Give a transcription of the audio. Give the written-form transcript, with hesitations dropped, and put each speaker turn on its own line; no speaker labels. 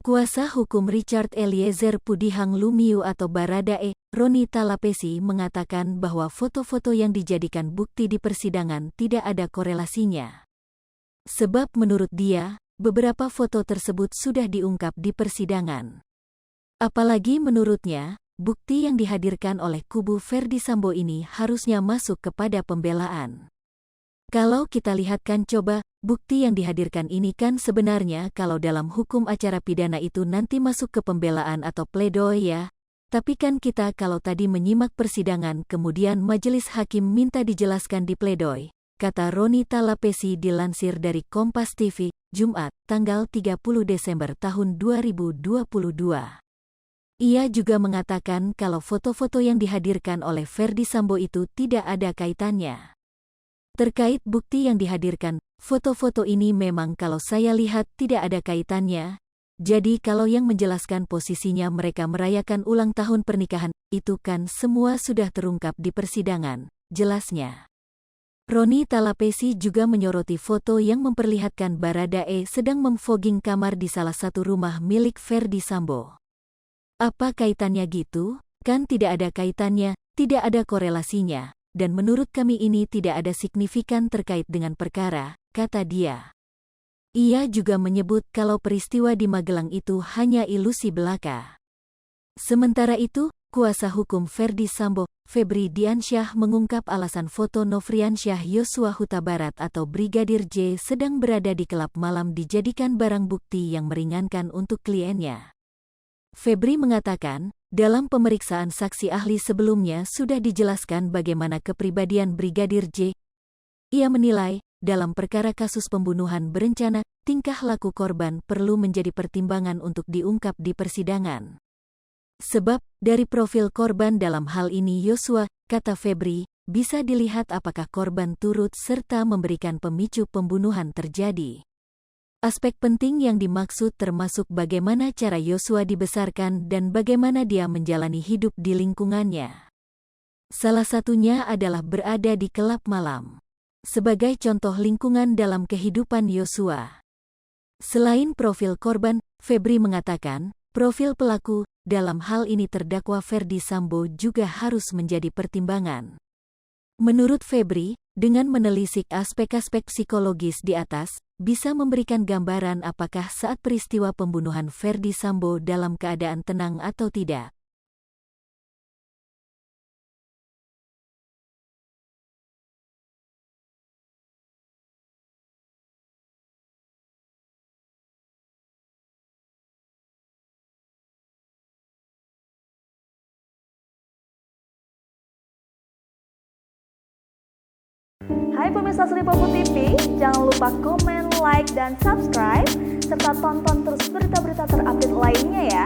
Kuasa hukum Richard Eliezer Pudihang Lumiu atau Baradae, Roni Talapesi mengatakan bahwa foto-foto yang dijadikan bukti di persidangan tidak ada korelasinya. Sebab menurut dia, beberapa foto tersebut sudah diungkap di persidangan. Apalagi menurutnya, bukti yang dihadirkan oleh kubu Ferdy Sambo ini harusnya masuk kepada pembelaan. Kalau kita lihatkan coba, bukti yang dihadirkan ini kan sebenarnya kalau dalam hukum acara pidana itu nanti masuk ke pembelaan atau pledoi ya. Tapi kan kita kalau tadi menyimak persidangan kemudian majelis hakim minta dijelaskan di pledoi, kata Roni Talapesi dilansir dari Kompas TV, Jumat, tanggal 30 Desember tahun 2022. Ia juga mengatakan kalau foto-foto yang dihadirkan oleh Ferdy Sambo itu tidak ada kaitannya. Terkait bukti yang dihadirkan, foto-foto ini memang kalau saya lihat tidak ada kaitannya. Jadi kalau yang menjelaskan posisinya mereka merayakan ulang tahun pernikahan, itu kan semua sudah terungkap di persidangan, jelasnya. Roni Talapesi juga menyoroti foto yang memperlihatkan Baradae sedang memfogging kamar di salah satu rumah milik Ferdy Sambo. Apa kaitannya gitu? Kan tidak ada kaitannya, tidak ada korelasinya. Dan menurut kami ini tidak ada signifikan terkait dengan perkara, kata dia. Ia juga menyebut kalau peristiwa di Magelang itu hanya ilusi belaka. Sementara itu, kuasa hukum Ferdy Sambo, Febri Diansyah mengungkap alasan foto Nofriansyah Yosua Huta Barat atau Brigadir J sedang berada di kelab malam dijadikan barang bukti yang meringankan untuk kliennya. Febri mengatakan, dalam pemeriksaan saksi ahli sebelumnya sudah dijelaskan bagaimana kepribadian Brigadir J. Ia menilai, dalam perkara kasus pembunuhan berencana, tingkah laku korban perlu menjadi pertimbangan untuk diungkap di persidangan. Sebab, dari profil korban dalam hal ini Yosua, kata Febri, bisa dilihat apakah korban turut serta memberikan pemicu pembunuhan terjadi. Aspek penting yang dimaksud termasuk bagaimana cara Yosua dibesarkan dan bagaimana dia menjalani hidup di lingkungannya. Salah satunya adalah berada di kelab malam. Sebagai contoh lingkungan dalam kehidupan Yosua. Selain profil korban, Febri mengatakan, profil pelaku, dalam hal ini terdakwa Ferdy Sambo juga harus menjadi pertimbangan. Menurut Febri, dengan menelisik aspek-aspek psikologis di atas, bisa memberikan gambaran apakah saat peristiwa pembunuhan Ferdy Sambo dalam keadaan tenang atau tidak.
Hai pemirsa Sri Popo TV, jangan lupa komen, like, dan subscribe, serta tonton terus berita-berita terupdate lainnya ya.